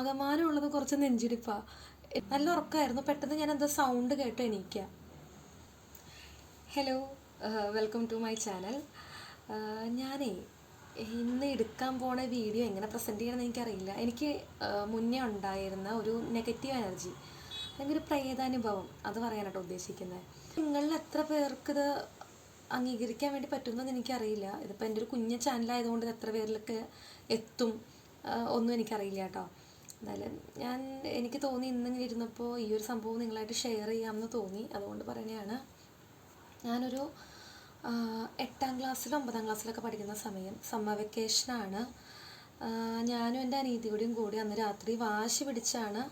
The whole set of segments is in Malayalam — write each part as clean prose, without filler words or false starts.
ആകമാനമുള്ളത് കുറച്ച് നെഞ്ചിടിപ്പാ. നല്ല ഉറക്കമായിരുന്നു. പെട്ടെന്ന് ഞാൻ എന്താ സൗണ്ട് കേട്ട് എണീക്കുക. Hello, welcome to my channel. ഞാനേ ഇന്ന് എടുക്കാൻ പോണ വീഡിയോ എങ്ങനെ പ്രസൻറ്റ് ചെയ്യണമെന്ന് എനിക്കറിയില്ല. എനിക്ക് മുന്നേ ഉണ്ടായിരുന്ന ഒരു നെഗറ്റീവ് എനർജി അല്ലെങ്കിൽ ഒരു പ്രേതാനുഭവം, അത് പറയാനാട്ടോ ഉദ്ദേശിക്കുന്നത്. നിങ്ങളിൽ എത്ര പേർക്ക് ഇത് അംഗീകരിക്കാൻ വേണ്ടി പറ്റുമെന്ന് എനിക്കറിയില്ല. ഇതിപ്പോൾ എൻ്റെ ഒരു കുഞ്ഞ ചാനലായതുകൊണ്ട് ഇത് എത്ര പേരിലൊക്കെ എത്തും ഒന്നും എനിക്കറിയില്ല കേട്ടോ. എന്നാലും എനിക്ക് തോന്നി ഇന്നിങ്ങനെ ഇരുന്നപ്പോൾ ഈ ഒരു സംഭവം നിങ്ങളായിട്ട് ഷെയർ ചെയ്യാമെന്ന് തോന്നി. അതുകൊണ്ട് പറയുകയാണ്. ഞാനൊരു 8ാം ക്ലാസ്സിലും 9ാം ക്ലാസ്സിലൊക്കെ പഠിക്കുന്ന സമയം സമ്മർ വെക്കേഷനാണ്. ഞാനും എൻ്റെ അനിയത്തിയോടെയും കൂടി അന്ന് രാത്രി വാശി പിടിച്ചാണ്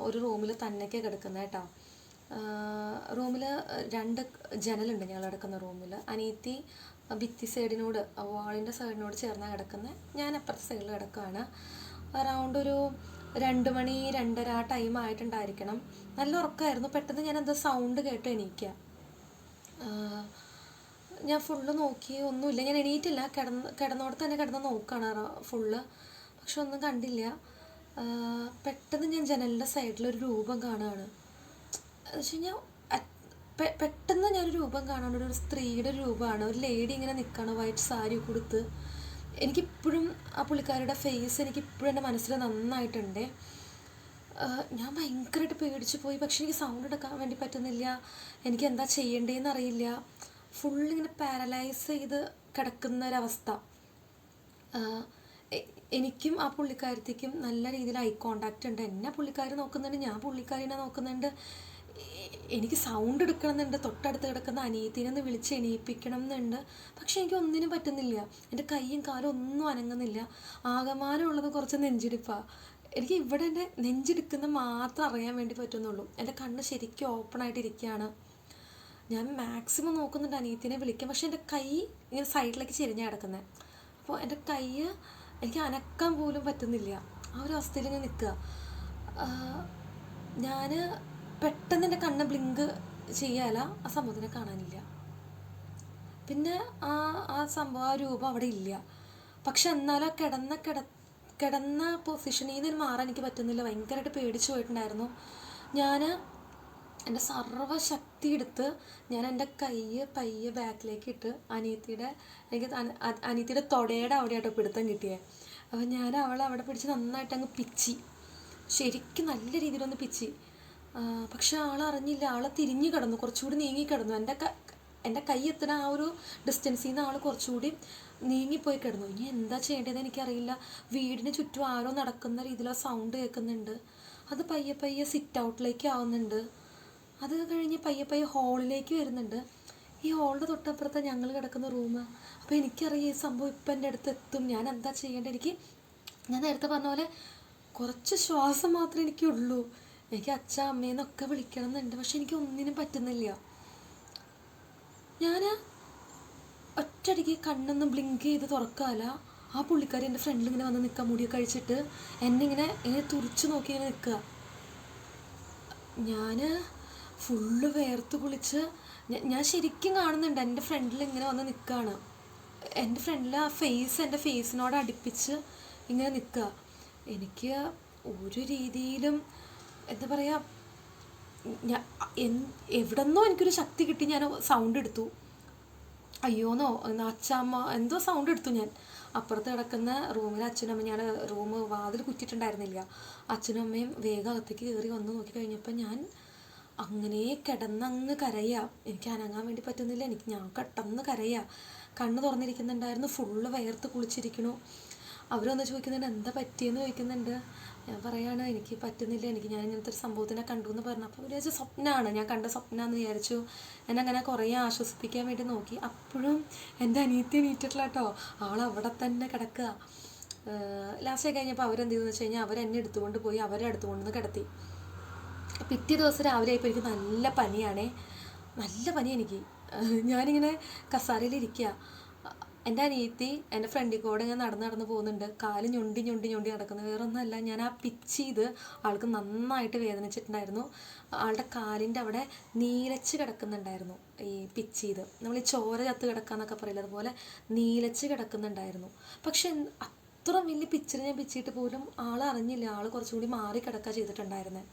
ഒരു റൂമിൽ തന്നെയൊക്കെ കിടക്കുന്നത് കേട്ടോ. റൂമിൽ 2 ജനലുണ്ട് ഞങ്ങൾ കിടക്കുന്ന റൂമിൽ. അനിയത്തി ഭിത്തി സൈഡിനോട്, വാളിൻ്റെ സൈഡിനോട് ചേർന്നാണ് കിടക്കുന്നത്. ഞാൻ അപ്പുറത്തെ സൈഡിൽ കിടക്കുകയാണ്. അറൗണ്ട് ഒരു 2 മണി 2:30 ആ ടൈം ആയിട്ടുണ്ടായിരിക്കണം. നല്ല ഉറക്കമായിരുന്നു. പെട്ടെന്ന് ഞാൻ എന്താ സൗണ്ട് കേട്ട് എണീക്കുക. ഞാൻ ഫുള്ള് നോക്കി, ഒന്നുമില്ല. ഞാൻ എണീറ്റില്ല, കിടന്നോടത്ത് തന്നെ കിടന്ന് നോക്കുകയാണ് ഫുള്ള്. പക്ഷെ ഒന്നും കണ്ടില്ല. പെട്ടെന്ന് ഞാൻ ജനലിൻ്റെ സൈഡിലൊരു രൂപം കാണുകയാണ്. എന്ന് വെച്ച് കഴിഞ്ഞാൽ പെട്ടെന്ന് ഞാനൊരു രൂപം കാണാണ്. ഒരു സ്ത്രീയുടെ രൂപമാണ്. ഒരു ലേഡി ഇങ്ങനെ നിൽക്കുകയാണ്, വൈറ്റ് സാരി കൊടുത്ത്. എനിക്കിപ്പോഴും ആ പുള്ളിക്കാരുടെ ഫേസ് എനിക്കിപ്പോഴും എൻ്റെ മനസ്സിൽ നന്നായിട്ടുണ്ട്. ഞാൻ ഭയങ്കരമായിട്ട് പേടിച്ചു പോയി. പക്ഷെ എനിക്ക് സൗണ്ട് എടുക്കാൻ വേണ്ടി പറ്റുന്നില്ല. എനിക്ക് എന്താ ചെയ്യേണ്ടതെന്ന് അറിയില്ല. ഫുള്ളിങ്ങനെ പാരലൈസ് ചെയ്ത് കിടക്കുന്ന ഒരവസ്ഥ. എനിക്കും ആ പുള്ളിക്കാരത്തേക്കും നല്ല രീതിയിൽ ഐ കോണ്ടാക്റ്റ് ഉണ്ട്. എന്നെ പുള്ളിക്കാരി നോക്കുന്നുണ്ട്, ഞാൻ പുള്ളിക്കാരിനെ നോക്കുന്നുണ്ട്. എനിക്ക് സൗണ്ട് എടുക്കണമെന്നുണ്ട്. തൊട്ടടുത്ത് കിടക്കുന്ന അനിയത്തിനെ ഒന്ന് വിളിച്ച് എണീപ്പിക്കണം എന്നുണ്ട്. പക്ഷെ എനിക്ക് ഒന്നിനും പറ്റുന്നില്ല. എൻ്റെ കൈയും കാലും ഒന്നും അനങ്ങുന്നില്ല. ആകമാനമുള്ളത് കുറച്ച് നെഞ്ചിടിപ്പാണ്. എനിക്ക് ഇവിടെ എൻ്റെ നെഞ്ചിടിക്കുന്ന മാത്രം അറിയാൻ വേണ്ടി പറ്റുന്നുള്ളൂ. എൻ്റെ കണ്ണ് ശരിക്കും ഓപ്പണായിട്ടിരിക്കുകയാണ്. ഞാൻ മാക്സിമം നോക്കുന്നുണ്ട് അനിയത്തിനെ വിളിക്കാം. പക്ഷെ എൻ്റെ കൈ ഇങ്ങനെ സൈഡിലേക്ക് ചെരിഞ്ഞാണ് കിടക്കുന്നത്. അപ്പോൾ എൻ്റെ കൈ എനിക്ക് അനക്കാൻ പോലും പറ്റുന്നില്ല. ആ ഒരു അവസ്ഥയിൽ ഞാൻ നിൽക്കുക. ഞാൻ പെട്ടെന്ന് എൻ്റെ കണ്ണ് ബ്ലിങ്ക് ചെയ്യാല, ആ സംഭവത്തിനെ കാണാനില്ല. പിന്നെ ആ സംഭവം, ആ രൂപം അവിടെ ഇല്ല. പക്ഷെ എന്നാലും കിടന്ന പൊസിഷനിൽ നിന്ന് മാറാൻ എനിക്ക് പറ്റുന്നില്ല. ഭയങ്കരമായിട്ട് പേടിച്ചു പോയിട്ടുണ്ടായിരുന്നു. ഞാൻ എൻ്റെ സർവ്വശക്തി എടുത്ത് ഞാൻ എൻ്റെ കൈ പയ്യെ ബാക്കിലേക്ക് ഇട്ട് അനിയത്തിയുടെ തൊടയുടെ അവിടെയാട്ടോ പിടുത്തം കിട്ടിയത്. അപ്പോൾ ഞാൻ അവളെ അവിടെ പിടിച്ച് നന്നായിട്ട് അങ്ങ് പിച്ചി, ശരിക്കും നല്ല രീതിയിലൊന്ന് പിച്ചി. പക്ഷെ ആളറിഞ്ഞില്ല. ആളെ തിരിഞ്ഞു കിടന്നു, കുറച്ചുകൂടി നീങ്ങിക്കിടന്നു. എൻ്റെ കൈ എത്തുന്ന ആ ഒരു ഡിസ്റ്റൻസിൽ നിന്ന് ആൾ കുറച്ചുകൂടി നീങ്ങിപ്പോയി കിടന്നു. ഇനി എന്താ ചെയ്യേണ്ടതെന്ന് എനിക്കറിയില്ല. വീടിന് ചുറ്റും ആരോ നടക്കുന്ന രീതിയിൽ ആ സൗണ്ട് കേൾക്കുന്നുണ്ട്. അത് പയ്യെ സിറ്റ് ഔട്ടിലേക്ക് ആവുന്നുണ്ട്. അത് കഴിഞ്ഞ് പയ്യെ ഹോളിലേക്ക് വരുന്നുണ്ട്. ഈ ഹോളിൻ്റെ തൊട്ടപ്പുറത്ത് ഞങ്ങൾ കിടക്കുന്ന റൂം. അപ്പോൾ എനിക്കറിയാം ഈ സംഭവം ഇപ്പം എൻ്റെ അടുത്ത് എത്തും. ഞാൻ എന്താ ചെയ്യേണ്ടത്? ഞാൻ നേരത്തെ പറഞ്ഞ പോലെ കുറച്ച് ശ്വാസം മാത്രമേ എനിക്കുള്ളൂ. എനിക്ക് അച്ഛ അമ്മേന്നൊക്കെ വിളിക്കണം എന്നുണ്ട്. പക്ഷെ എനിക്ക് ഒന്നിനും പറ്റുന്നില്ല. ഞാൻ ഒറ്റയടിക്ക് കണ്ണൊന്നും ബ്ലിങ്ക് ചെയ്ത് തുറക്കാല്ല. ആ പുള്ളിക്കാരി എൻ്റെ ഫ്രണ്ടിൽ ഇങ്ങനെ വന്ന് നിൽക്കുക, മുടിയൊക്കെ കഴിച്ചിട്ട് ഇങ്ങനെ തുറിച്ച് നോക്കി ഇങ്ങനെ നിൽക്കുക. ഞാൻ ഫുള്ള് വേർത്ത് കുളിച്ച് ഞാൻ ശരിക്കും കാണുന്നുണ്ട് എൻ്റെ ഫ്രണ്ടിൽ ഇങ്ങനെ വന്ന് നിൽക്കുകയാണ്. എൻ്റെ ഫ്രണ്ടിൽ ആ എൻ്റെ ഫേസിനോട് അടുപ്പിച്ച് ഇങ്ങനെ നിൽക്കുക. എനിക്ക് ഒരു രീതിയിലും എന്താ പറയുക, എവിടെ നിന്നോ എനിക്കൊരു ശക്തി കിട്ടി. ഞാൻ സൗണ്ട് എടുത്തു, അയ്യോന്നോ അച്ഛമ്മ എന്തോ സൗണ്ട് എടുത്തു. ഞാൻ അപ്പുറത്ത് കിടക്കുന്ന റൂമിൽ അച്ഛനും അമ്മയും, ഞാൻ റൂം വാതിൽ കുറ്റിയിട്ടുണ്ടായിരുന്നില്ല. അച്ഛനും അമ്മയും വേഗം അകത്തേക്ക് കയറി വന്ന് നോക്കി കഴിഞ്ഞപ്പോൾ ഞാൻ അങ്ങനെ കിടന്നങ്ങ് കരയുക. എനിക്ക് അനങ്ങാൻ വേണ്ടി പറ്റുന്നില്ല. ഞാൻ പെട്ടെന്ന് കരയുക. കണ്ണ് തുറന്നിരിക്കുന്നുണ്ടായിരുന്നു, ഫുള്ള് വേർത്ത് കുളിച്ചിരിക്കണു. അവരൊന്ന് ചോദിക്കുന്നുണ്ട് എന്താ പറ്റിയെന്ന് ചോദിക്കുന്നുണ്ട്. ഞാൻ പറയുകയാണ് എനിക്ക് പറ്റുന്നില്ല, ഞാൻ ഇങ്ങനത്തെ ഒരു സംഭവത്തിനെ കണ്ടു എന്ന് പറഞ്ഞു. അപ്പോൾ വിചാരിച്ചു സ്വപ്നമാണ്, ഞാൻ കണ്ട സ്വപ്നമാണെന്ന് വിചാരിച്ചു. എന്നെ കുറേ ആശ്വസിപ്പിക്കാൻ വേണ്ടി നോക്കി. അപ്പോഴും എൻ്റെ അനിയത്തി എണീറ്റിട്ടില്ല കേട്ടോ. അവളവിടെ തന്നെ കിടക്കുക. ലാസ്റ്റ് കഴിഞ്ഞപ്പോൾ അവരെന്ത് ചെയ്തെന്ന് വെച്ച് കഴിഞ്ഞാൽ അവരെന്നെ എടുത്തുകൊണ്ട് പോയി അവരെ അടുത്തുകൊണ്ടുവന്ന് കിടത്തി. പിറ്റേ ദിവസം രാവിലെ ആയപ്പോൾ എനിക്ക് നല്ല പനിയാണേ, നല്ല പനി എനിക്ക്. ഞാനിങ്ങനെ കസാരയിലിരിക്കുക. എൻ്റെ അനിയത്തി എൻ്റെ ഫ്രണ്ടിൽ കൂടെ ഞാൻ നടന്ന് പോകുന്നുണ്ട്. കാല് ഞൊണ്ടി നടക്കുന്നത്. വേറെ ഒന്നുമല്ല, ഞാൻ ആ പിച്ച് ചെയ്ത് ആൾക്ക് നന്നായിട്ട് വേദനിച്ചിട്ടുണ്ടായിരുന്നു. ആളുടെ കാലിൻ്റെ അവിടെ നീലച്ച് കിടക്കുന്നുണ്ടായിരുന്നു. ഈ പിച്ച് ചെയ്ത് നമ്മൾ ഈ ചോര ചത്ത് കിടക്കാന്നൊക്കെ പറയില്ല, അതുപോലെ നീലച്ച് കിടക്കുന്നുണ്ടായിരുന്നു. പക്ഷെ അത്ര വലിയ പിക്ചർ ഞാൻ പിച്ചിട്ട് പോലും ആൾ അറിഞ്ഞില്ല. ആൾ കുറച്ചും കൂടി മാറി കിടക്കുക ചെയ്തിട്ടുണ്ടായിരുന്നത്.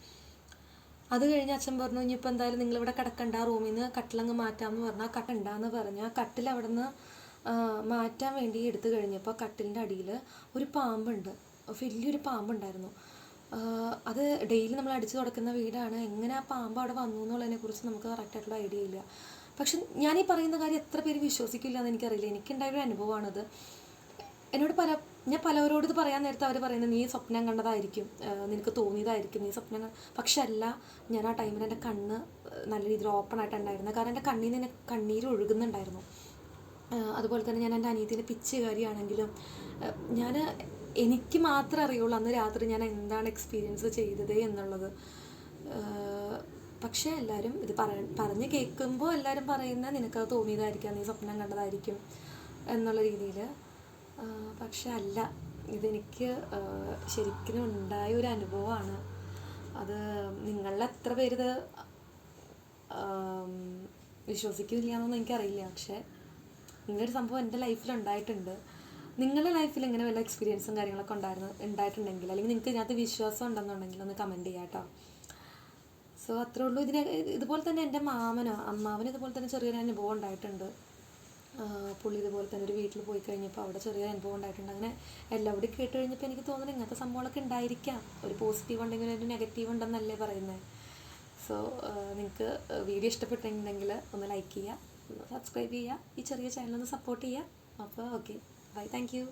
അത് കഴിഞ്ഞ് അച്ഛൻ പറഞ്ഞു, ഇനിയിപ്പോൾ എന്തായാലും നിങ്ങളിവിടെ കിടക്കണ്ട, റൂമിൽ നിന്ന് കട്ടിലങ്ങ് മാറ്റാമെന്ന് പറഞ്ഞാൽ കട്ടുണ്ടാന്ന് പറഞ്ഞ് ആ കട്ടിൽ അവിടെ നിന്ന് മാറ്റാൻ വേണ്ടി എടുത്തു കഴിഞ്ഞപ്പോൾ കട്ടിലിൻ്റെ അടിയിൽ ഒരു പാമ്പുണ്ട്, വലിയൊരു പാമ്പുണ്ടായിരുന്നു. അത് ഡെയിലി നമ്മൾ അടിച്ചു തുടക്കുന്ന വീടാണ്. എങ്ങനെ ആ പാമ്പ് അവിടെ വന്നു എന്നുള്ളതിനെക്കുറിച്ച് നമുക്ക് കറക്റ്റായിട്ടുള്ള ഐഡിയ ഇല്ല. പക്ഷെ ഞാനീ പറയുന്ന കാര്യം എത്ര പേര് വിശ്വസിക്കില്ല എന്ന് എനിക്കറിയില്ല. എനിക്കുണ്ടായൊരു അനുഭവമാണത്. എന്നോട് ഞാൻ പലവരോട് ഇത് പറയാൻ നേരത്തെ അവർ പറയുന്നത് നീ സ്വപ്നം കണ്ടതായിരിക്കും, നിനക്ക് തോന്നിയതായിരിക്കും, നീ സ്വപ്നം പക്ഷെ അല്ല. ഞാൻ ആ ടൈമിൽ എൻ്റെ കണ്ണ് നല്ല രീതിയിൽ ഓപ്പൺ ആയിട്ടുണ്ടായിരുന്നു. കാരണം എൻ്റെ കണ്ണിൽ നിന്ന് കണ്ണീര് ഒഴുകുന്നുണ്ടായിരുന്നു. അതുപോലെ തന്നെ ഞാൻ എൻ്റെ അനിയത്തിൻ്റെ പിച്ച് കാര്യമാണെങ്കിലും എനിക്ക് മാത്രമേ അറിയുള്ളൂ അന്ന് രാത്രി ഞാൻ എന്താണ് എക്സ്പീരിയൻസ് ചെയ്തത് എന്നുള്ളത്. പക്ഷേ എല്ലാവരും ഇത് പറഞ്ഞ് കേൾക്കുമ്പോൾ എല്ലാവരും പറയുന്നത് നിനക്കത് തോന്നിയതായിരിക്കാം, നീ സ്വപ്നം കണ്ടതായിരിക്കും എന്നുള്ള രീതിയിൽ. പക്ഷെ അല്ല, ഇതെനിക്ക് ശരിക്കും ഉണ്ടായ ഒരു അനുഭവമാണ്. അത് നിങ്ങളിൽ എത്ര പേരിത് വിശ്വസിക്കില്ല എന്നൊന്നും എനിക്കറിയില്ല. പക്ഷേ ഇങ്ങനൊരു സംഭവം എൻ്റെ ലൈഫിൽ ഉണ്ടായിട്ടുണ്ട്. നിങ്ങളുടെ ലൈഫിൽ ഇങ്ങനെ വല്ല എക്സ്പീരിയൻസും കാര്യങ്ങളൊക്കെ ഉണ്ടായിട്ടുണ്ടെങ്കിൽ, അല്ലെങ്കിൽ നിങ്ങൾക്ക് ഇതിനകത്ത് വിശ്വാസം ഉണ്ടെന്നുണ്ടെങ്കിൽ ഒന്ന് കമൻറ്റ് ചെയ്യാം കേട്ടോ. സോ അത്രേ ഉള്ളൂ. ഇതുപോലെ തന്നെ എൻ്റെ അമ്മാവന് ഇതുപോലെ തന്നെ ചെറിയൊരു അനുഭവം ഉണ്ടായിട്ടുണ്ട്. പുള്ളി ഇതുപോലെ തന്നെ ഒരു വീട്ടിൽ പോയി കഴിഞ്ഞപ്പോൾ അവിടെ ചെറിയൊരു അനുഭവം ഉണ്ടായിട്ടുണ്ട്. അങ്ങനെ എല്ലാവരും കേട്ട് കഴിഞ്ഞപ്പോൾ എനിക്ക് തോന്നുന്നു ഇങ്ങനത്തെ സംഭവങ്ങളൊക്കെ ഉണ്ടായിരിക്കാം. ഒരു പോസിറ്റീവ് ഉണ്ടെങ്കിൽ ഒരു നെഗറ്റീവ് ഉണ്ടെന്നല്ലേ പറയുന്നത്. സോ നിങ്ങൾക്ക് വീഡിയോ ഇഷ്ടപ്പെട്ടിട്ടുണ്ടെങ്കിൽ ഒന്ന് ലൈക്ക് ചെയ്യുക, ഒന്ന് സബ്സ്ക്രൈബ് ചെയ്യുക, ഈ ചെറിയ ചാനലൊന്ന് സപ്പോർട്ട് ചെയ്യുക. അപ്പോൾ ഓക്കെ, ബൈ, താങ്ക് യു.